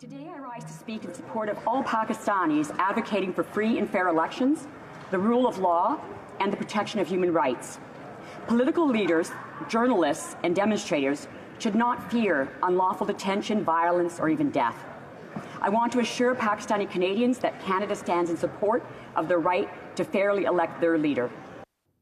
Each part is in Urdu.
Today I rise to speak in support of all Pakistanis advocating for free and fair elections, the rule of law, and the protection of human rights. Political leaders, journalists, and demonstrators should not fear unlawful detention, violence, or even death. I want to assure Pakistani Canadians that Canada stands in support of the right to fairly elect their leader.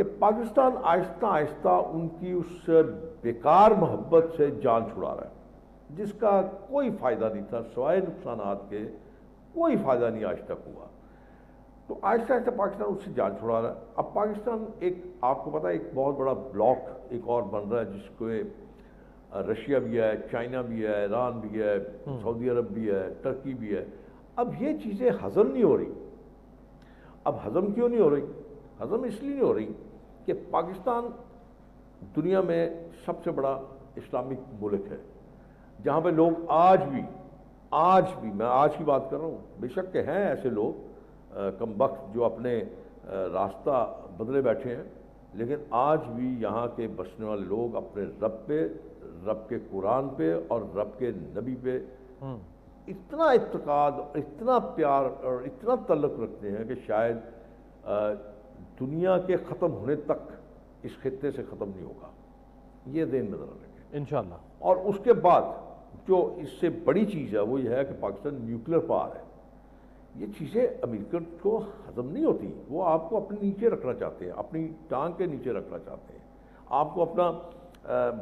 کہ پاکستان آہستہ آہستہ ان کی اس بیکار محبت سے جان چھڑا رہا ہے، جس کا کوئی فائدہ نہیں تھا سوائے نقصانات کے، کوئی فائدہ نہیں آج تک ہوا۔ تو آہستہ آہستہ پاکستان اس سے جان چھڑا رہا ہے۔ اب پاکستان ایک، آپ کو پتہ ہے، ایک بہت بڑا بلاک ایک اور بن رہا ہے، جس کو رشیا بھی ہے، چائنا بھی ہے، ایران بھی ہے، سعودی عرب بھی ہے، ترکی بھی ہے۔ اب یہ چیزیں ہضم نہیں ہو رہی۔ اب ہضم کیوں نہیں ہو رہی؟ ہضم اس لیے نہیں ہو رہی کہ پاکستان دنیا میں سب سے بڑا اسلامک ملک ہے، جہاں پہ لوگ آج بھی میں آج کی بات کر رہا ہوں، بے شک کہ ہیں ایسے لوگ کم بخت جو اپنے راستہ بدلے بیٹھے ہیں، لیکن آج بھی یہاں کے بسنے والے لوگ اپنے رب پہ، رب کے قرآن پہ اور رب کے نبی پہ اتنا اعتقاد اور اتنا پیار اور اتنا تعلق رکھتے ہیں کہ شاید دنیا کے ختم ہونے تک اس خطے سے ختم نہیں ہوگا۔ یہ ذہن میں ذرا رکھیں انشاءاللہ۔ اور اس کے بعد جو اس سے بڑی چیز ہے وہ یہ ہے کہ پاکستان نیوکلیر پاور ہے۔ یہ چیزیں امریکہ کو ہضم نہیں ہوتی، وہ آپ کو اپنے نیچے رکھنا چاہتے ہیں، اپنی ٹانگ کے نیچے رکھنا چاہتے ہیں، آپ کو اپنا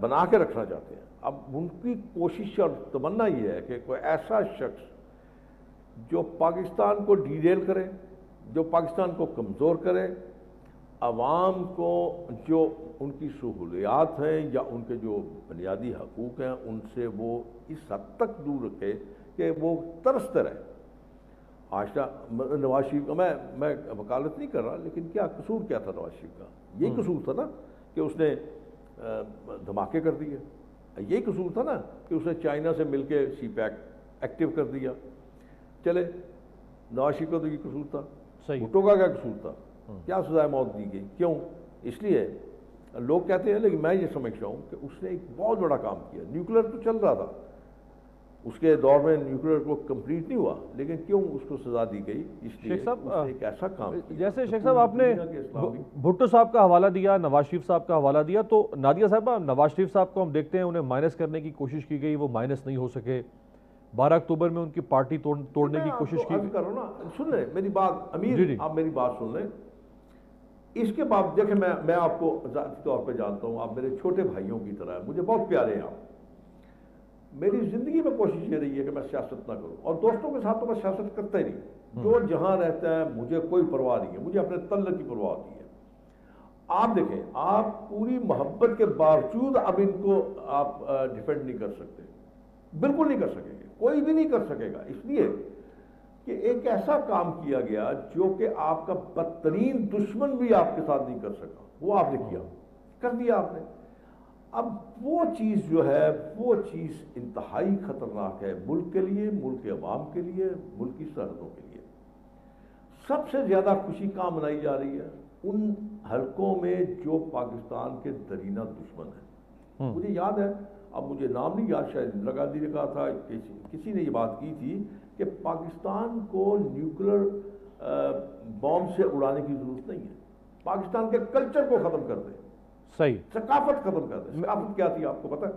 بنا کے رکھنا چاہتے ہیں۔ اب ان کی کوشش اور تمنا یہ ہے کہ کوئی ایسا شخص جو پاکستان کو ڈیریل کرے، جو پاکستان کو کمزور کرے، عوام کو جو ان کی سہولیات ہیں یا ان کے جو بنیادی حقوق ہیں ان سے وہ اس حد تک دور رکھے کہ وہ ترستے رہے۔ آج نواز شریف کا میں وکالت نہیں کر رہا، لیکن کیا قصور کیا تھا نواز شریف کا؟ یہی قصور تھا نا کہ اس نے دھماکے کر دیے، یہی قصور تھا نا کہ اس نے چائنا سے مل کے سی پیک ایکٹیو کر دیا۔ چلے، نواز شریف کا تو یہ قصور تھا، بھٹو کا کیا قصور تھا؟ کیا سزائے موت دی گئی؟ کیوں؟ اس لیے لوگ کہتے ہیں، لیکن میں یہ سمجھتا ہوں کہ اس نے ایک بہت بڑا کام کیا۔ نیوکلیر تو چل رہا تھا، اس کے دور میں نیوکلیر کو کمپلیٹ نہیں ہوا، لیکن کیوں اس کو سزا دی گئی؟ اس لیے اس نے ایک ایسا کام کیا۔ جیسے شیخ صاحب آپ نے بھٹو صاحب کا حوالہ دیا، نواز شریف صاحب کا حوالہ دیا، تو نادیہ صاحبہ، نواز شریف صاحب کو ہم دیکھتے ہیں انہیں مائنس کرنے کی کوشش کی گئی، وہ مائنس نہیں ہو سکے۔ 12 اکتوبر میں ان کی پارٹی توڑنے کی کوشش کی گئی۔ کرو نا، سن لیں میری بات امیر، آپ میری بات سن لیں۔ اس کے بعد دیکھیں، میں آپ کو ذاتی طور پہ جانتا ہوں، آپ میرے چھوٹے بھائیوں کی طرح ہیں، مجھے بہت پیارے ہیں آپ۔ میری زندگی میں کوشش یہ رہی ہے کہ میں سیاست نہ کروں، اور دوستوں کے ساتھ تو میں سیاست کرتا ہی نہیں، جو جہاں رہتا ہے مجھے کوئی پرواہ نہیں ہے، مجھے اپنے تعلق کی پرواہ ہوتی ہے۔ آپ دیکھیں، آپ پوری محبت کے باوجود اب ان کو آپ ڈیفینڈ نہیں کر سکتے، بالکل نہیں کر سکیں گے، کوئی بھی نہیں کر سکے گا، اس لیے کہ ایک ایسا کام کیا گیا جو کہ آپ کا بدترین دشمن بھی آپ کے ساتھ نہیں کر سکا، وہ آپ نے کیا، کر دیا آپ نے۔ اب وہ چیز جو ہے، وہ چیز انتہائی خطرناک ہے ملک کے لیے، ملک کے عوام کے لیے، ملک کی سرحدوں کے لیے۔ سب سے زیادہ خوشی کہاں منائی جا رہی ہے؟ ان حلقوں میں جو پاکستان کے درینہ دشمن ہیں۔ مجھے یاد ہے، اب مجھے نام نہیں یاد، شاید اندرا گاندھی نے کہا تھا، کسی نے یہ بات کی تھی کہ پاکستان کو نیوکلیر بام سے اڑانے کی ضرورت نہیں ہے، پاکستان کے کلچر کو ختم کر دیں، صحیح، ثقافت ختم کر دیں۔ ثقافت کیا تھی آپ کو پتہ ہے؟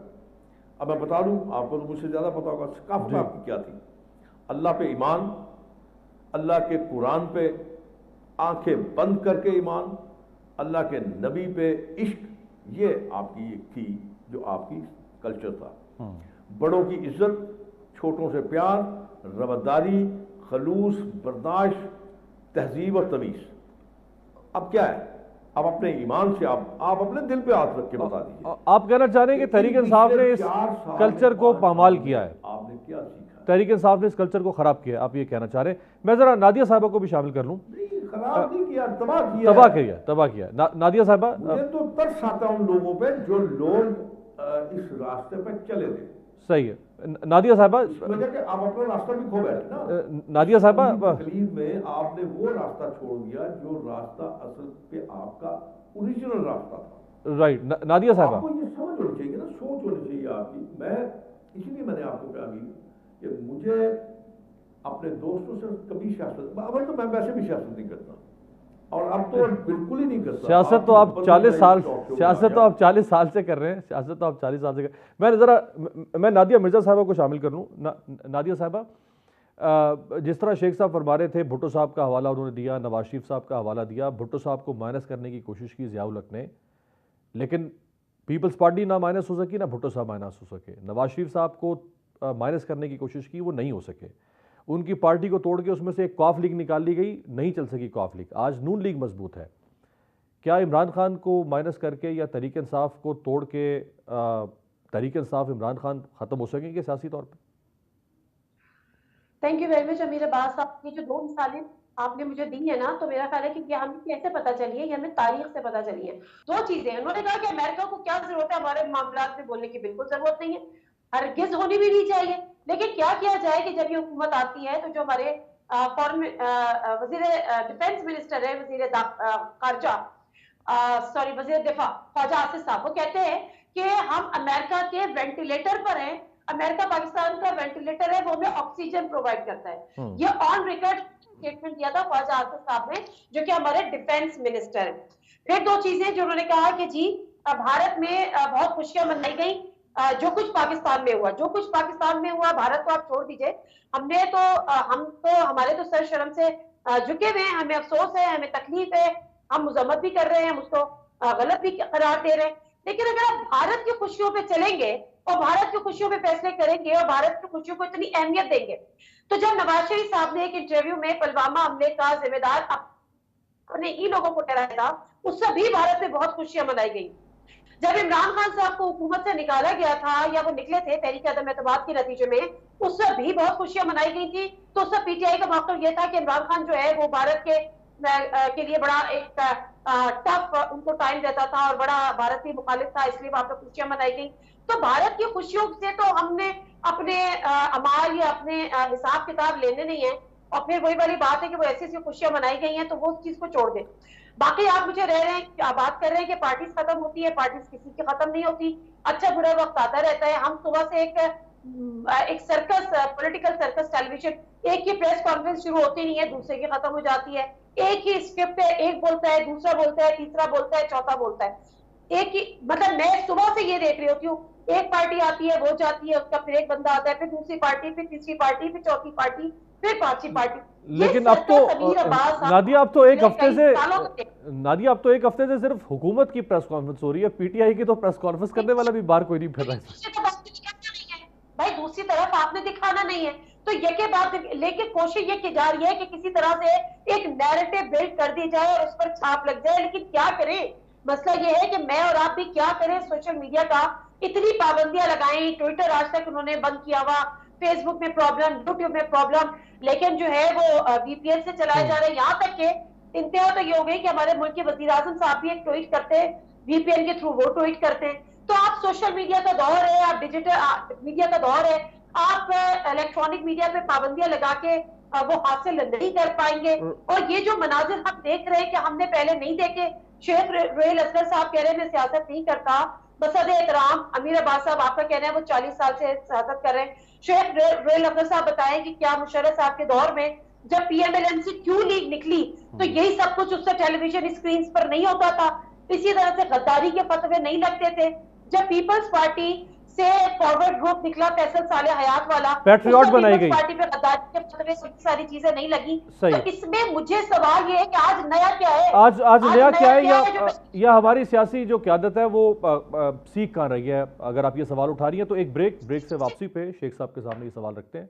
اب میں بتا دوں، آپ کو تو مجھ سے زیادہ پتا ہوگا ثقافت آپ کی کیا تھی۔ اللہ پہ ایمان، اللہ کے قرآن پہ آنکھیں بند کر کے ایمان، اللہ کے نبی پہ عشق، یہ آپ کی ایک تھی جو آپ کی کلچر تھا۔ بڑوں کی عزت، چھوٹوں سے پیار، رواداری، خلوص، برداشت، تہذیب اور تمیز۔ اب کیا ہے؟ اب اپنے ایمان سے آپ اپنے دل پہ ہاتھ رکھ کے بتا دیجیے، آپ کہنا چاہ رہے ہیں کہ تحریک انصاف نے اس کلچر کو پامال کیا ہے، آپ نے کیا سیکھا؟ تحریک انصاف نے اس کلچر کو خراب کیا ہے، آپ یہ کہنا چاہ رہے ہیں۔ میں ذرا نادیہ صاحبہ کو بھی شامل کر لوں۔ خراب نہیں کیا، تباہ کیا۔ نادیہ صاحبہ، مجھے تو ترس آتا ان لوگوں پہ جو لوگ اس راستے پہ چلے تھے۔ صحیح ہے۔ نادیہ صاحبہ، آپ اپنا راستہ بھی کھو بیٹھے نا۔ نادیہ صاحبہ، تقلید میں آپ نے وہ راستہ چھوڑ دیا جو راستہ اصل پہ آپ کا اوریجنل راستہ تھا۔ رائٹ، نادیہ صاحبہ، آپ کو یہ سمجھ ہونی چاہیے نا، سوچ ہونی چاہیے آپ کی۔ میں اسی لیے میں نے آپ کو کہا کہ مجھے اپنے دوستوں سے کبھی سیاست، اول تو میں ویسے بھی سیاست نہیں کرتا، اور اب تو بالکل ہی نہیں کرتا۔ سیاست تو آپ 40 سال سے کر رہے ہیں، سیاست تو آپ 40 سال سے کر رہے ہیں۔ میں نادیہ مرزا صاحبہ کو شامل کر لوں۔ نادیہ صاحبہ، جس طرح شیخ صاحب فرما رہے تھے، بھٹو صاحب کا حوالہ انہوں نے دیا، نواز شریف صاحب کا حوالہ دیا، بھٹو صاحب کو مائنس کرنے کی کوشش کی ضیاء الحق نے، لیکن پیپلز پارٹی نہ مائنس ہو سکی نہ بھٹو صاحب مائنس ہو سکے. نواز شریف صاحب کو مائنس کرنے کی کوشش کی، وہ نہیں ہو سکے. ان کی پارٹی کو توڑ کے اس میں سے ایک قاف لیگ نکال لی گئی، نہیں چل سکی قاف لیگ. آج نون لیگ مضبوط ہے. کیا عمران خان کو مائنس کر کے یا تحریک انصاف کو توڑ کے تحریک انصاف عمران خان ختم ہو سکیں گے سیاسی طور پہ؟ تھینک یو ویری مچ امیر عباس صاحب. یہ جو دو مثالیں آپ نے مجھے دی ہے نا، تو میرا خیال ہے کہ یہ ہمیں کیسے پتہ چلی ہے، یہ ہمیں تاریخ سے پتہ چلی ہے. دو چیزیں. انہوں نے کہا کہ امریکہ کو کیا ضرورت ہے ہمارے معاملات میں بولنے کی، بالکل ضرورت نہیں ہے، ہرگز ہونی بھی نہیں چاہیے. لیکن کیا کیا جائے کہ جب یہ حکومت آتی ہے تو جو ہمارے فارن وزیر ڈیفینس منسٹر ہے، وزیر خارجہ سوری وزیر دفاع خواجہ آصف صاحب، وہ کہتے ہیں کہ ہم امریکہ کے وینٹیلیٹر پر ہیں، امریکہ پاکستان کا وینٹیلیٹر ہے، وہ ہمیں آکسیجن پرووائڈ کرتا ہے. یہ آن ریکارڈ اسٹیٹمنٹ دیا تھا خواجہ آصف صاحب نے، جو کہ ہمارے ڈیفینس منسٹر ہیں. پھر دو چیزیں جو انہوں نے کہا کہ جی بھارت میں بہت خوشیاں منائی گئی، جو کچھ پاکستان میں ہوا، جو کچھ پاکستان میں ہوا بھارت کو آپ چھوڑ دیجئے، ہم تو ہمارے تو سر شرم سے جھکے ہوئے ہیں، ہمیں افسوس ہے، ہمیں تکلیف ہے، ہم مذمت بھی کر رہے ہیں، ہم اس کو غلط بھی قرار دے رہے ہیں. لیکن اگر آپ بھارت کی خوشیوں پہ چلیں گے اور بھارت کی خوشیوں پہ فیصلے کریں گے اور بھارت کی خوشیوں کو اتنی اہمیت دیں گے، تو جب نواز شریف صاحب نے ایک انٹرویو میں پلوامہ حملے کا ذمہ دار اپنے ہی لوگوں کو ٹھہرایا تھا، اس سے بھی بھارت میں بہت خوشیاں منائی گئی. جب عمران خان صاحب کو حکومت سے نکالا گیا تھا یا وہ نکلے تھے تحریک عدم اعتماد کے نتیجے میں، اس سے بھی بہت خوشیاں منائی گئی تھی. تو اس سے پی ٹی آئی کا موقف یہ تھا کہ عمران خان جو ہے وہ بھارت کے لیے بڑا ایک ٹف ان کو ٹائم دیتا تھا اور بڑا بھارت کی مخالف تھا، اس لیے وہاں پہ خوشیاں منائی گئی. تو بھارت کی خوشیوں سے تو ہم نے اپنے اعمال یا اپنے حساب کتاب لینے نہیں ہیں. اور پھر وہی والی بات ہے کہ وہ ایسی ایسی خوشیاں منائی گئی ہیں تو وہ اس چیز کو چھوڑ دیں. باقی آپ مجھے بات کر رہے ہیں کہ پارٹیز ختم ہوتی ہے، پارٹیز کسی کی ختم نہیں ہوتی، اچھا برا وقت آتا رہتا ہے. ہم صبح سے ایک سرکس، پولیٹیکل سرکس ٹیلی ویژن، ایک کی پریس کانفرنس شروع ہوتی نہیں ہے، دوسرے کی ختم ہو جاتی ہے. ایک ہی اسکرپٹ ہے، ایک بولتا ہے، دوسرا بولتا ہے، تیسرا بولتا ہے، چوتھا بولتا ہے. ایک ہی مطلب میں صبح سے یہ دیکھ رہی ہوتی ہوں، ایک پارٹی آتی ہے، وہ جاتی ہے، اس کا پھر ایک بندہ آتا ہے، پھر دوسری پارٹی، پھر تیسری پارٹی، پھر چوتھی پارٹی، پھر پانچویں پارٹی. لیکن اب تو نادیہ اب تو ایک ہفتے سے صرف حکومت کی پریس کانفرنس ہو رہی ہے، پی ٹی آئی کی تو پریس کانفرنس کرنے والا بھی باہر کوئی نہیں پھر رہا ہے. بھائی دوسری طرف آپ نے دکھانا نہیں ہے تو یہ کے بات، لیکن کوشش یہ کی جا رہی ہے کہ کسی طرح سے ایک نیریٹو بلڈ کر دی جائے اور اس پر چھاپ لگ جائے. لیکن کیا کریں؟ مسئلہ یہ ہے کہ میں اور آپ بھی کیا کریں؟ سوشل میڈیا کا اتنی پابندیاں لگائیں، ٹویٹر آج تک انہوں نے بند کیا ہوا، فیس بک میں پرابلم، یوٹیوب میں پرابلم، لیکن جو ہے وہ وی پی ایل سے چلائے جا رہے ہیں. یہاں تک کہ انتہا تو یہ ہو گئی کہ ہمارے ملک کے وزیر اعظم صاحب بھی ایک ٹویٹ کرتے ہیں، وی پی ایل کے تھرو وہ ٹویٹ کرتے ہیں. تو آپ سوشل میڈیا کا دور ہے، آپ ڈیجیٹل میڈیا کا دور ہے، آپ الیکٹرانک میڈیا پہ پابندیاں لگا کے وہ حاصل نہیں کر پائیں گے. اور یہ جو مناظر ہم دیکھ رہے ہیں کہ ہم نے پہلے نہیں دیکھے. شیخ رویل اصغر صاحب کہہ رہے ہیں میں سیاست نہیں کرتا، بصد احترام امیر عباس صاحب آپ کا کہنا ہے وہ 40 سال سے سیاست کر رہے ہیں. شیخ رویل اصغر صاحب بتائیں کہ کیا مشرف صاحب کے دور میں جب P M L N C Q league نکلی تو یہی سب کچھ اس سے ٹیلی ویژن اسکرینز پر نہیں ہوتا تھا، اسی طرح سے غداری کے فتوے نہیں لگتے تھے. جب پیپلز پارٹی سے فارورڈ گروپ نکلا فیصل صالح حیات والا، پیٹریوٹ بنائی گئی، پارٹی پہ غداری کے فتوے ساری چیزیں نہیں لگی. تو اس میں مجھے سوال یہ ہے کہ آج نیا کیا ہے؟ آج نیا کیا ہے یا ہماری سیاسی جو قیادت ہے وہ سیکھ کہاں رہی ہے؟ اگر آپ یہ سوال اٹھا رہی ہیں تو ایک بریک سے واپسی پہ شیخ صاحب کے سامنے یہ سوال رکھتے ہیں.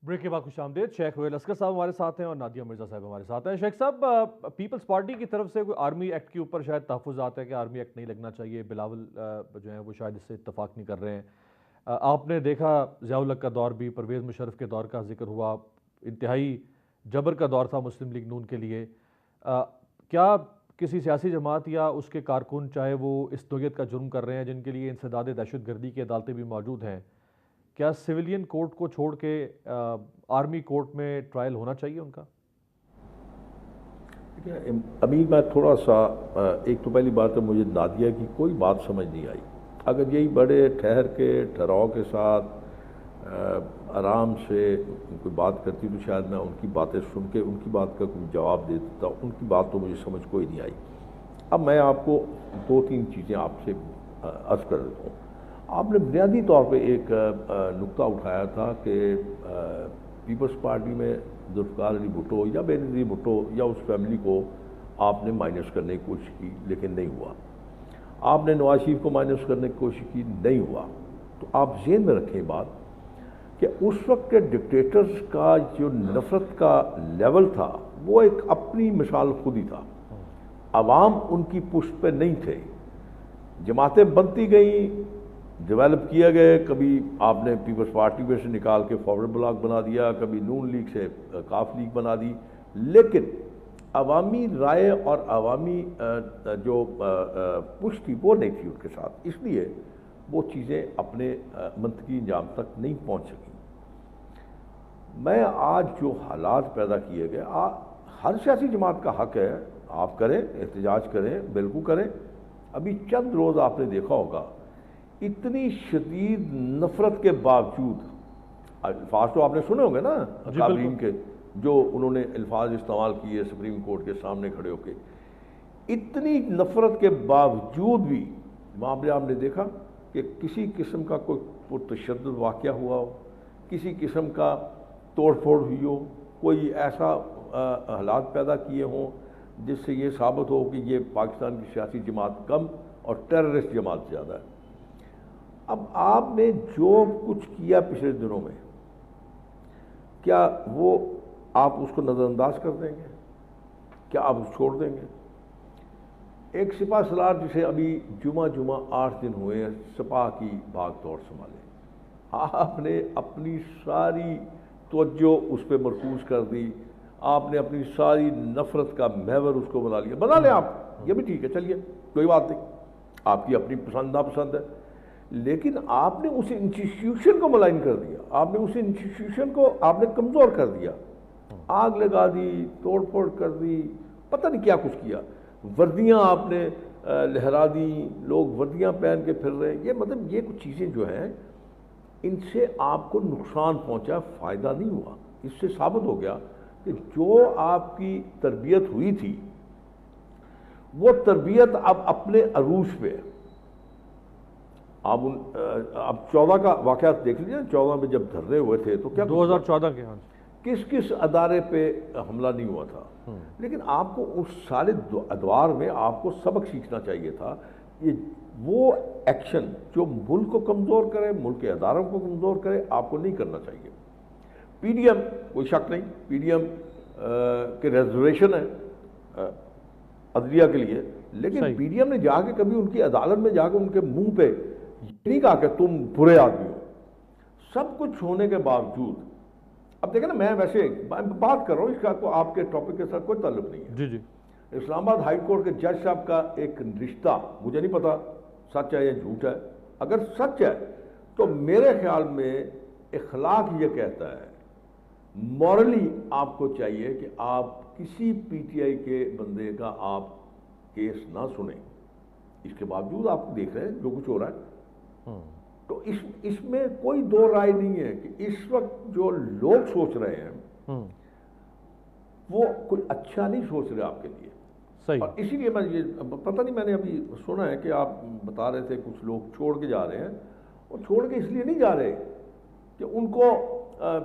بریک کے بعد خوش آمدید. شیخ رویل اصغر صاحب ہمارے ساتھ ہیں اور نادیہ مرزا صاحب ہمارے ساتھ ہیں. شیخ صاحب، پیپلز پارٹی کی طرف سے کوئی آرمی ایکٹ کے اوپر شاید تحفظات ہے کہ آرمی ایکٹ نہیں لگنا چاہیے، بلاول جو ہیں وہ شاید اس سے اتفاق نہیں کر رہے ہیں. آپ نے دیکھا ضیاء الحق کا دور بھی، پرویز مشرف کے دور کا ذکر ہوا، انتہائی جبر کا دور تھا مسلم لیگ نون کے لیے. کیا کسی سیاسی جماعت یا اس کے کارکن چاہے وہ اس نوعیت کا جرم کر رہے ہیں جن کے لیے انسداد دہشت گردی کی عدالتیں بھی موجود ہیں، کیا سویلین کورٹ کو چھوڑ کے آرمی کورٹ میں ٹرائل ہونا چاہیے ان کا؟ ابھی میں تھوڑا سا ایک تو پہلی بات ہے مجھے نادیہ کی کوئی بات سمجھ نہیں آئی. اگر یہی بڑے ٹھہر کے ٹھہراؤ کے ساتھ آرام سے کوئی بات کرتی تو شاید میں ان کی باتیں سن کے ان کی بات کا کوئی جواب دے دیتا. ان کی بات تو مجھے سمجھ کوئی نہیں آئی. اب میں آپ کو 2-3 چیزیں آپ سے عرض کر دیتا ہوں. آپ نے بنیادی طور پہ ایک نقطہ اٹھایا تھا کہ پیپلز پارٹی میں ذوالفقار علی بھٹو یا بینظیر بھٹو یا اس فیملی کو آپ نے مائنس کرنے کی کوشش کی لیکن نہیں ہوا. آپ نے نواز شریف کو مائنس کرنے کی کوشش کی, نہیں ہوا. تو آپ ذہن میں رکھیں بات کہ اس وقت کے ڈکٹیٹرز کا جو نفرت کا لیول تھا وہ ایک اپنی مثال خود ہی تھا. عوام ان کی پشت پہ نہیں تھے. جماعتیں بنتی گئیں, ڈیولپ کیے گئے. کبھی آپ نے پیپلز پارٹی میں سے نکال کے فارورڈ بلاک بنا دیا, کبھی نون لیگ سے کاف لیگ بنا دی, لیکن عوامی رائے اور عوامی جو پشت تھی وہ نہیں تھی ان کے ساتھ. اس لیے وہ چیزیں اپنے منطقی انجام تک نہیں پہنچ سکیں. میں آج جو حالات پیدا کیے گئے, ہر سیاسی جماعت کا حق ہے, آپ کریں, احتجاج کریں, بالکل کریں. ابھی چند روز آپ نے دیکھا ہوگا اتنی شدید نفرت کے باوجود, الفاظ تو آپ نے سنے ہوں گے نا اکابرین کے, جو انہوں نے الفاظ استعمال کیے سپریم کورٹ کے سامنے کھڑے ہو کے, اتنی نفرت کے باوجود بھی وہاں پہ آپ نے دیکھا کہ کسی قسم کا کوئی پرتشدد واقعہ ہوا ہو, کسی قسم کا توڑ پھوڑ ہوئی ہو, کوئی ایسا حالات پیدا کیے ہوں جس سے یہ ثابت ہو کہ یہ پاکستان کی سیاسی جماعت کم اور ٹیررسٹ جماعت زیادہ ہے. اب آپ نے جو کچھ کیا پچھلے دنوں میں, کیا وہ آپ اس کو نظر انداز کر دیں گے؟ کیا آپ اس چھوڑ دیں گے؟ ایک سپاہ سالار جسے ابھی جمعہ 8 دن ہوئے ہیں سپاہ کی بھاگ دوڑ سنبھالے, آپ نے اپنی ساری توجہ اس پہ مرکوز کر دی, آپ نے اپنی ساری نفرت کا محور اس کو بنا لیا. بنا لیں آپ, یہ بھی ٹھیک ہے, چلیے کوئی بات نہیں, آپ کی اپنی پسند ناپسند ہے, لیکن آپ نے اس انسٹیٹیوشن کو ملائن کر دیا, آپ نے اس انسٹیٹیوشن کو آپ نے کمزور کر دیا, آگ لگا دی, توڑ پھوڑ کر دی, پتہ نہیں کیا کچھ کیا. وردیاں آپ نے لہرا دی, لوگ وردیاں پہن کے پھر رہے ہیں. یہ مطلب یہ کچھ چیزیں جو ہیں ان سے آپ کو نقصان پہنچا, فائدہ نہیں ہوا. اس سے ثابت ہو گیا کہ جو آپ کی تربیت ہوئی تھی وہ تربیت اب اپنے عروج پہ. اب 14 کا واقعات دیکھ لیجیے, 14 میں جب دھرنے ہوئے تھے تو کیا 2014 کے, کس ادارے پہ حملہ نہیں ہوا تھا, لیکن آپ کو اس سارے ادوار میں آپ کو سبق سیکھنا چاہیے تھا. یہ وہ ایکشن جو ملک کو کمزور کرے, ملک کے اداروں کو کمزور کرے, آپ کو نہیں کرنا چاہیے. پی ڈی ایم کوئی شک نہیں, پی ڈی ایم کے ریزرویشن ہے عدلیہ کے لیے, لیکن پی ڈی ایم نے جا کے کبھی ان کی عدالت میں جا کے ان کے منہ پہ یہ نہیں کہا کہ تم برے آدمی ہو. سب کچھ ہونے کے باوجود, اب دیکھیں نا, میں ویسے بات کر رہا ہوں, اس کا کو آپ کے ٹاپک کے ساتھ کوئی تعلق نہیں ہے. جی جی, اسلام آباد ہائی کورٹ کے جج صاحب کا ایک رشتہ, مجھے نہیں پتا سچ ہے یا جھوٹ ہے, اگر سچ ہے تو میرے خیال میں اخلاق یہ کہتا ہے, مورلی آپ کو چاہیے کہ آپ کسی پی ٹی آئی کے بندے کا آپ کیس نہ سنیں. اس کے باوجود آپ دیکھ رہے ہیں جو کچھ ہو رہا ہے. تو اس میں کوئی دو رائے نہیں ہے کہ اس وقت جو لوگ سوچ رہے ہیں وہ کوئی اچھا نہیں سوچ رہے آپ کے لیے. اور اسی لیے میں یہ پتہ نہیں, میں نے ابھی سنا ہے کہ آپ بتا رہے تھے کچھ لوگ چھوڑ کے جا رہے ہیں, اور چھوڑ کے اس لیے نہیں جا رہے کہ ان کو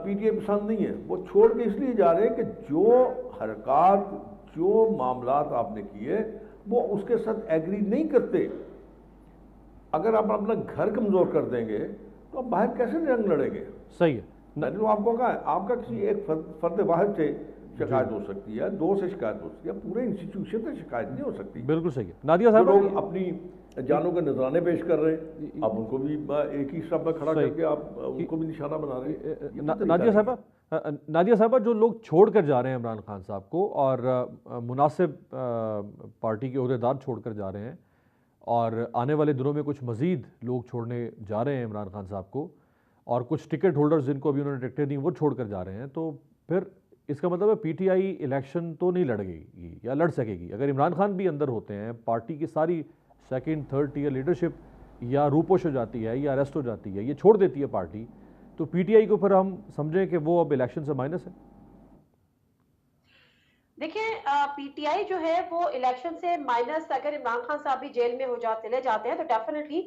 پی ٹی آئی پسند نہیں ہے, وہ چھوڑ کے اس لیے جا رہے ہیں کہ جو حرکات, جو معاملات آپ نے کیے وہ اس کے ساتھ ایگری نہیں کرتے. اگر آپ اپنا گھر کمزور کر دیں گے تو آپ باہر کیسے جنگ لڑیں گے؟ صحیح ہے. میں نے تو آپ کو کہا ہے, آپ کا کسی ایک فرد واحد سے شکایت ہو سکتی ہے, 2 سے شکایت ہو سکتی ہے, پورے انسٹیٹیوشن سے شکایت نہیں ہو سکتی. بالکل صحیح ہے. نادیہ صاحب, لوگ اپنی جانوں کے نذرانے پیش کر رہے ہیں, آپ ان کو بھی ایک ہی سب میں کھڑا کر کے آپ ان کو بھی نشانہ بنا رہے ہیں. نادیہ صاحبہ, جو لوگ چھوڑ کر جا رہے ہیں عمران خان صاحب کو, اور مناسب پارٹی کے عہدیدار چھوڑ کر جا رہے ہیں, اور آنے والے دنوں میں کچھ مزید لوگ چھوڑنے جا رہے ہیں عمران خان صاحب کو, اور کچھ ٹکٹ ہولڈرز جن کو ابھی انہوں نے ٹکٹیں دیں وہ چھوڑ کر جا رہے ہیں, تو پھر اس کا مطلب ہے پی ٹی آئی الیکشن تو نہیں لڑے گی یا لڑ سکے گی اگر عمران خان بھی اندر ہوتے ہیں. پارٹی کی ساری 2nd 3rd ٹیئر لیڈرشپ یا روپوش ہو جاتی ہے یا اریسٹ ہو جاتی ہے, یہ چھوڑ دیتی ہے پارٹی, تو پی ٹی آئی کو پھر ہم سمجھیں کہ وہ اب الیکشن سے مائنس ہے. دیکھیں پی ٹی آئی جو ہے وہ الیکشن سے مائنس اگر عمران خان صاحب بھی جیل میں چلے جاتے ہیں تو ڈیفینیٹلی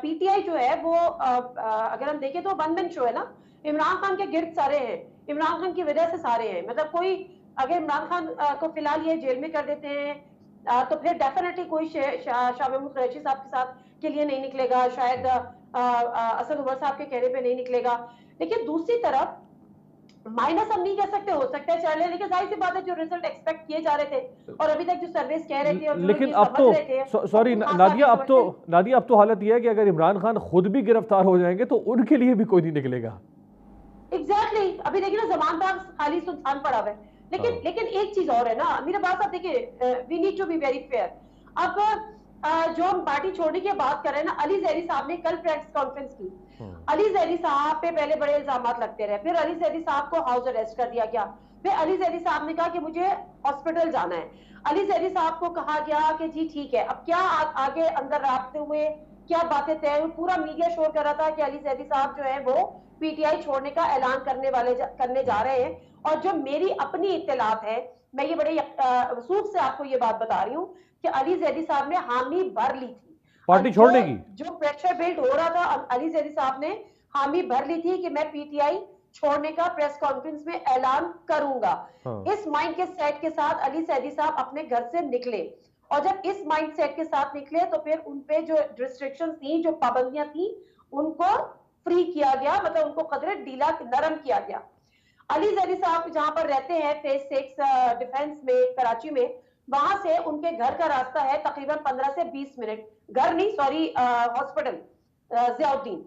پی ٹی آئی جو ہے وہ اگر ہم دیکھیں تو ون مین شو ہے نا. عمران خان کے گرد سارے ہیں, عمران خان کی وجہ سے سارے ہیں. مطلب کوئی اگر عمران خان کو فی الحال یہ جیل میں کر دیتے ہیں تو پھر ڈیفینیٹلی کوئی شاہ محمود قریشی صاحب کے ساتھ کے لیے نہیں نکلے گا, شاید اسد عمر صاحب کے کہنے پہ نہیں نکلے گا. لیکن دوسری طرف مائنس ہم نہیں کہہ سکتے, ہو سکتا ہے چل رہے, لیکن ظاہر سی بات ہے جو ریزلٹ ایکسپیکٹ کیے جا رہے تھے اور ابھی تک جو سرویس کہہ رہے تھے اور جو لیکن اب تو سوری نادیہ, اب تو حالت یہ ہے کہ اگر عمران خان خود بھی گرفتار ہو جائیں گے تو ان کے لیے بھی کوئی نہیں نکلے گا. ایگزیکٹلی, ابھی دیکھیں نا زمان باغ خالی سنسان پڑا ہوا ہے. لیکن ایک چیز اور ہے نا میرے بات, آپ دیکھیں we need to be very fair. اب جو ہم پارٹی چھوڑنے کی بات کر رہے ہیں نا, علی زیدی صاحب نے کل پریس کانفرنس کی. علی زیدی صاحب پہ پہلے بڑے الزامات لگتے رہے, پھر علی زیدی صاحب کو ہاؤس اریسٹ کر دیا گیا, پھر علی زیدی صاحب نے کہا کہ مجھے ہاسپٹل جانا ہے. علی زیدی صاحب کو کہا گیا کہ جی ٹھیک ہے. اب کیا آگے اندر رابطے ہوئے, کیا باتیں طے ہوئی, پورا میڈیا شور کر رہا تھا کہ علی زیدی صاحب جو ہے وہ پی ٹی آئی چھوڑنے کا اعلان کرنے جا رہے ہیں. اور جو میری اپنی اطلاعات ہے, میں یہ بڑے وثوق سے آپ کو یہ بات بتا رہی ہوں کہ علی زیدی صاحب نے حامی بھر لی تھی پارٹی چھوڑنے کی. جو پریشر بلڈ ہو رہا تھا, علی زیدی صاحب نے حامی بھر لی تھی کہ میں پی ٹی آئی چھوڑنے کا پریس کانفرنس میں اعلان کروں گا. اس مائنڈ کے سیٹ کے ساتھ علی زیدی صاحب اپنے گھر سے نکلے, اور جب اس مائنڈ سیٹ کے ساتھ نکلے تو پھر ان پہ جو ریسٹرکشن تھیں, جو پابندیاں تھیں, ان کو فری کیا گیا, مطلب ان کو قدرے ڈھیلا نرم کیا گیا. علی زیدی صاحب جہاں پر رہتے ہیں فیز 6 ڈیفنس میں کراچی میں, وہاں سے ان کے گھر کا راستہ ہے تقریباً 15 سے 20 منٹ, گھر نہیں سوری ہاسپٹل ضیاء الدین.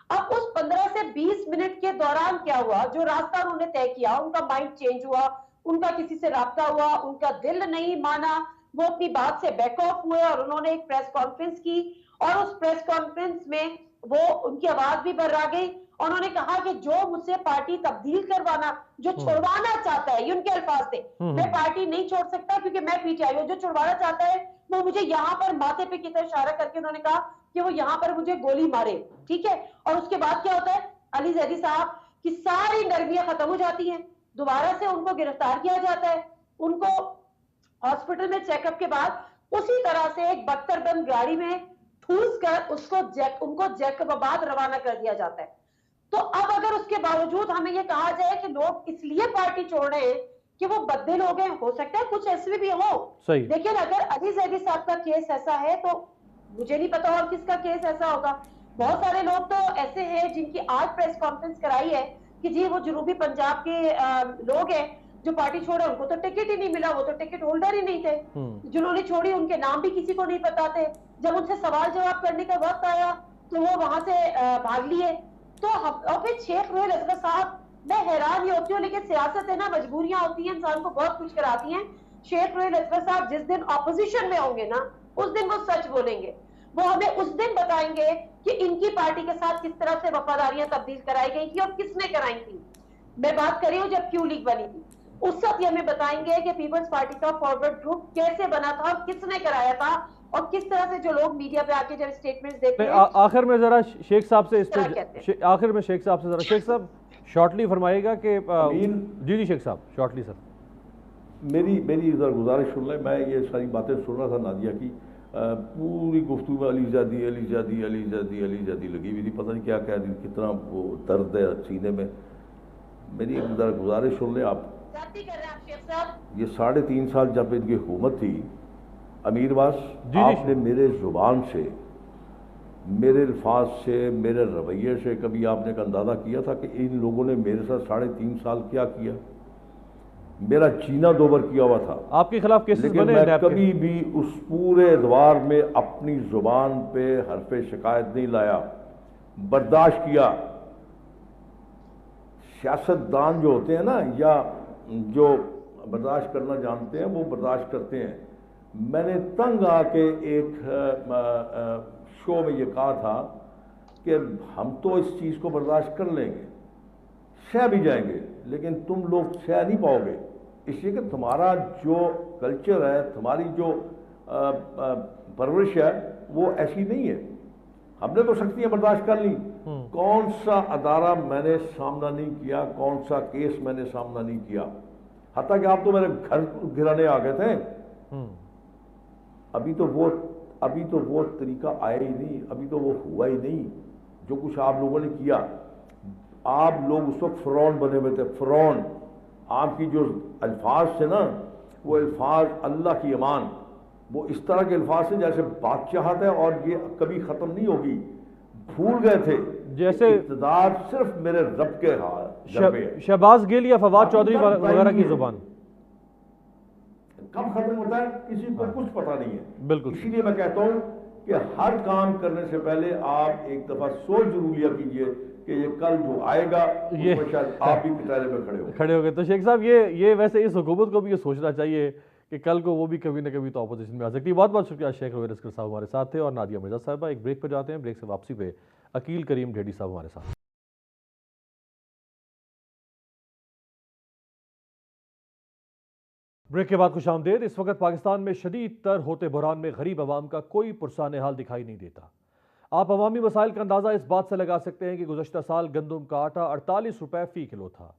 اب اس 15 سے 20 منٹ کے دوران کیا ہوا, جو راستہ انہوں نے طے کیا, ان کا مائنڈ چینج ہوا, ان کا کسی سے رابطہ ہوا, ان کا دل نہیں مانا, وہ اپنی بات سے بیک آف ہوئے اور انہوں نے ایک پریس کانفرنس کی. اور اس پریس کانفرنس میں وہ ان کی آواز بھی بھر آ گئی. انہوں نے کہا کہ جو مجھ سے پارٹی تبدیل کروانا, جو چھوڑوانا چاہتا ہے, یہ ان کے الفاظ تھے, میں پارٹی نہیں چھوڑ سکتا کیونکہ میں پی ٹی آئی ہوں. جو چھوڑوانا چاہتا ہے وہ مجھے یہاں پر ماتھے پہ کی طرف اشارہ کر کے انہوں نے کہا کہ وہ یہاں پر مجھے گولی مارے, ٹھیک ہے. اور اس کے بعد کیا ہوتا ہے, علی زیدی صاحب کی ساری نرمیاں ختم ہو جاتی ہیں, دوبارہ سے ان کو گرفتار کیا جاتا ہے. ان کو ہاسپٹل میں چیک اپ کے بعد اسی طرح سے ایک بختر بند گاڑی میں ٹھوس کر اس کو ان کو جیکب آباد روانہ کر دیا جاتا ہے. تو اب اگر اس کے باوجود ہمیں یہ کہا جائے کہ لوگ اس لیے پارٹی چھوڑ رہے ہیں کہ وہ بدے لوگ ہیں, ہو سکتا ہے کچھ ایسے بھی ہو, لیکن اگر علی زیدی صاحب کا کیس ایسا ہے تو مجھے نہیں پتا اور کس کا کیس ایسا ہوگا. بہت سارے لوگ تو ایسے ہیں جن کی آج پریس کانفرنس کرائی ہے کہ جی وہ جنوبی پنجاب کے لوگ ہیں جو پارٹی چھوڑے, ان کو تو ٹکٹ ہی نہیں ملا, وہ تو ٹکٹ ہولڈر ہی نہیں تھے. جنہوں نے چھوڑی ان کے نام بھی کسی کو نہیں پتا تھے. جب ان سے سوال جواب کرنے کا وقت آیا تو وہ وہاں سے بھاگ لیے. تو پھر شیخ روحیل اصغر صاحب, میں حیران ہی ہوتی ہوں, لیکن سیاست ہے نا, مجبوریاں ہوتی ہیں, انسان کو بہت کچھ کراتی ہیں. شیخ روحیل اصغر صاحب جس دن اپوزیشن میں ہوں گے نا, اس دن وہ سچ بولیں گے. وہ ہمیں اس دن بتائیں گے کہ ان کی پارٹی کے ساتھ کس طرح سے وفاداریاں تبدیل کرائی گئی تھی اور کس نے کرائی تھی. میں بات کر رہی ہوں جب کیو لیگ بنی تھی, اس وقت یہ ہمیں بتائیں گے کہ پیپلز پارٹی کا فارورڈ گروپ کیسے بنا تھا اور کس نے کرایا تھا, اور کس طرح سے جو لوگ میڈیا پہ آ کے جب سٹیٹمنٹس دیتے ہیں. آخر میں ذرا شیخ صاحب سے آخر میں شیخ صاحب سے ذرا شیخ صاحب شارٹلی فرمائے گا کہ جی شیخ صاحب شارٹلی سر. میری ذرا گزارش سن لیں. میں یہ ساری باتیں سن رہا تھا نادیہ کی, پوری گفتگو میں علی زیدی علی زیدی علی زیدی علی زیدی لگی ہوئی تھی, پتہ نہیں کیا کہہ رہی, کتنا وہ درد ہے سینے میں. میری ایک ذرا گزارش سن لیں آپ. یہ 3.5 سال جب ان کی حکومت تھی, امیر باس آپ نے میرے زبان سے, میرے الفاظ سے, میرے رویے سے کبھی آپ نے اندازہ کیا تھا کہ ان لوگوں نے میرے ساتھ 3.5 سال کیا کیا؟ میرا جینا دوبر کیا ہوا تھا. آپ کے خلاف کیسز بنے, لیکن میں کبھی بھی اس پورے ادوار میں اپنی زبان پہ حرف شکایت نہیں لایا, برداشت کیا. سیاستدان جو ہوتے ہیں نا, یا جو برداشت کرنا جانتے ہیں, وہ برداشت کرتے ہیں. میں نے تنگ آ کے ایک شو میں یہ کہا تھا کہ ہم تو اس چیز کو برداشت کر لیں گے, سہ بھی جائیں گے, لیکن تم لوگ سہ نہیں پاؤ گے, اس لیے کہ تمہارا جو کلچر ہے, تمہاری جو پرورش ہے, وہ ایسی نہیں ہے. ہم نے تو سختیاں برداشت کر لی. کون سا ادارہ میں نے سامنا نہیں کیا, کون سا کیس میں نے سامنا نہیں کیا. حتیٰ کہ آپ تو میرے گھر گرانے آ گئے تھے. ابھی تو وہ طریقہ آیا ہی نہیں, ابھی تو وہ ہوا ہی نہیں جو کچھ آپ لوگوں نے کیا. آپ لوگ اس وقت فرعون بنے ہوئے تھے, فرعون. آپ کی جو الفاظ تھے نا, وہ الفاظ اللہ کی امان, وہ اس طرح کے الفاظ تھے جیسے بادشاہت ہے اور یہ کبھی ختم نہیں ہوگی. بھول گئے تھے جیسے اقتدار صرف میرے رب کے گھر پہ ہے. شہباز گل یا فواد چودھری وغیرہ کی زبان کب ختم ہوتا ہے کسی کو کچھ پتہ نہیں ہے. بالکل. اسی لیے میں کہتا ہوں کہ ہر کام کرنے سے پہلے آپ ایک دفعہ سوچ ضرور لیا کیجئے کہ یہ کل جو آئے گا اس میں شاید آپ بھی کٹارے میں کھڑے ہو گئے. تو شیخ صاحب یہ ویسے اس حکومت کو بھی یہ سوچنا چاہیے کہ کل کو وہ بھی کبھی نہ کبھی تو اپوزیشن میں آ سکتی ہے. بہت بہت شکریہ شیخ رویر اسکر صاحب ہمارے ساتھ تھے, اور نادیہ مرزا صاحبہ. ایک بریک پہ جاتے ہیں, بریک سے واپسی پہ عقیل کریم ڈھیڈی صاحب ہمارے ساتھ. بریک کے بعد خوش آمدید. اس وقت پاکستان میں شدید تر ہوتے بحران میں غریب عوام کا کوئی پرسان حال دکھائی نہیں دیتا. آپ عوامی مسائل کا اندازہ اس بات سے لگا سکتے ہیں کہ گزشتہ سال گندم کا آٹا 48 روپے فی کلو تھا.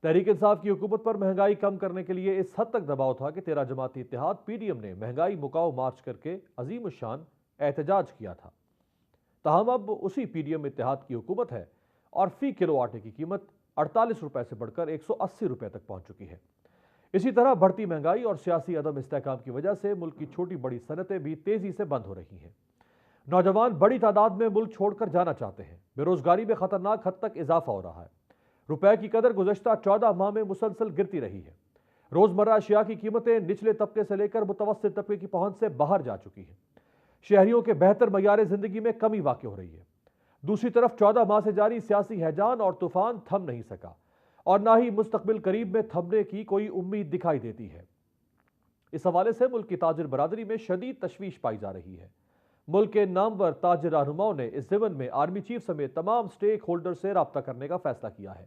تحریک انصاف کی حکومت پر مہنگائی کم کرنے کے لیے اس حد تک دباؤ تھا کہ 13 جماعتی اتحاد پی ڈی ایم نے مہنگائی مکاؤ مارچ کر کے عظیم الشان احتجاج کیا تھا. تاہم اب اسی پی ڈی ایم اتحاد کی حکومت ہے اور فی کلو آٹے کی قیمت 48 روپے سے بڑھ کر 180 روپے تک پہنچ چکی ہے. اسی طرح بڑھتی مہنگائی اور سیاسی عدم استحکام کی وجہ سے ملک کی چھوٹی بڑی صنعتیں بھی تیزی سے بند ہو رہی ہیں. نوجوان بڑی تعداد میں ملک چھوڑ کر جانا چاہتے ہیں. بے روزگاری میں خطرناک حد تک اضافہ ہو رہا ہے. روپے کی قدر گزشتہ 14 ماہ میں مسلسل گرتی رہی ہے. روزمرہ اشیاء کی قیمتیں نچلے طبقے سے لے کر متوسط طبقے کی پہنچ سے باہر جا چکی ہیں. شہریوں کے بہتر معیار زندگی میں کمی واقع ہو رہی ہے. دوسری طرف 14 ماہ سے جاری سیاسی ہیجان اور طوفان تھم نہیں سکا, اور نہ ہی مستقبل قریب میں تھمنے کی کوئی امید دکھائی دیتی ہے. اس حوالے سے ملک کی تاجر برادری میں شدید تشویش پائی جا رہی ہے. ملک کے نامور تاجر رہنماؤں نے اس ضمن میں آرمی چیف سمیت تمام سٹیک ہولڈر سے رابطہ کرنے کا فیصلہ کیا ہے.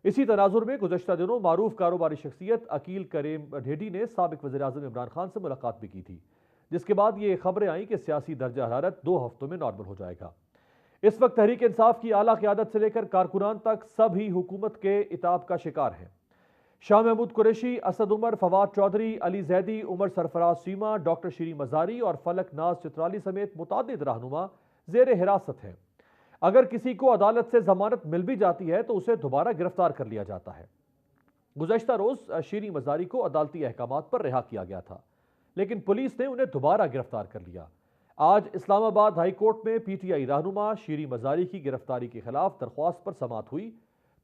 اسی تناظر میں گزشتہ دنوں معروف کاروباری شخصیت عقیل کریم ڈھیڈی نے سابق وزیر اعظم عمران خان سے ملاقات بھی کی تھی, جس کے بعد یہ خبریں آئیں کہ سیاسی درجہ حرارت 2 ہفتوں میں نارمل ہو جائے گا. اس وقت تحریک انصاف کی اعلیٰ قیادت سے لے کر کارکنان تک سب ہی حکومت کے عتاب کا شکار ہیں. شاہ محمود قریشی, اسد عمر, فواد چودھری, علی زیدی, عمر سرفراز سیما, ڈاکٹر شیریں مزاری اور فلک ناز چترالی سمیت متعدد رہنما زیر حراست ہیں. اگر کسی کو عدالت سے ضمانت مل بھی جاتی ہے تو اسے دوبارہ گرفتار کر لیا جاتا ہے. گزشتہ روز شیریں مزاری کو عدالتی احکامات پر رہا کیا گیا تھا, لیکن پولیس نے انہیں دوبارہ گرفتار کر لیا. آج اسلام آباد ہائی کورٹ میں پی ٹی آئی رہنما شیریں مزاری کی گرفتاری کے خلاف درخواست پر سماعت ہوئی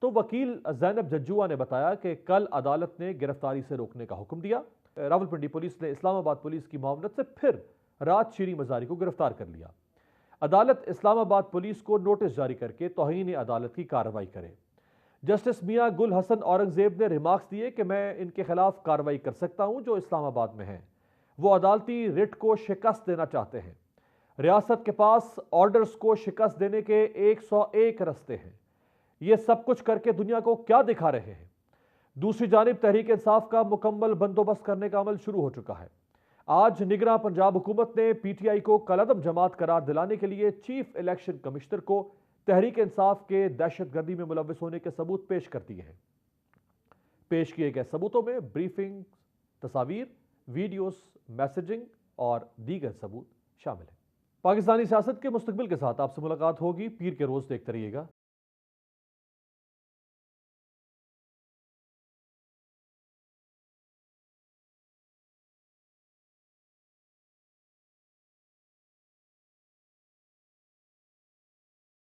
تو وکیل زینب ججوا نے بتایا کہ کل عدالت نے گرفتاری سے روکنے کا حکم دیا. راولپنڈی پولیس نے اسلام آباد پولیس کی معاونت سے پھر رات شیریں مزاری کو گرفتار کر لیا. عدالت اسلام آباد پولیس کو نوٹس جاری کر کے توہین عدالت کی کارروائی کرے. جسٹس میاں گل حسن اورنگزیب نے ریمارکس دیے کہ میں ان کے خلاف کارروائی کر سکتا ہوں جو اسلام آباد میں ہیں. وہ عدالتی رٹ کو شکست دینا چاہتے ہیں. ریاست کے پاس آرڈرز کو شکست دینے کے 101 رستے ہیں. یہ سب کچھ کر کے دنیا کو کیا دکھا رہے ہیں؟ دوسری جانب تحریک انصاف کا مکمل بندوبست کرنے کا عمل شروع ہو چکا ہے. آج نگراں پنجاب حکومت نے پی ٹی آئی کو کالعدم جماعت قرار دلانے کے لیے چیف الیکشن کمشنر کو تحریک انصاف کے دہشت گردی میں ملوث ہونے کے ثبوت پیش کر دیے ہیں. پیش کیے گئے ثبوتوں میں بریفنگ, تصاویر, ویڈیوز, میسجنگ اور دیگر ثبوت شامل ہیں. پاکستانی سیاست کے مستقبل کے ساتھ آپ سے ملاقات ہوگی. پیر کے روز دیکھتے رہیے گا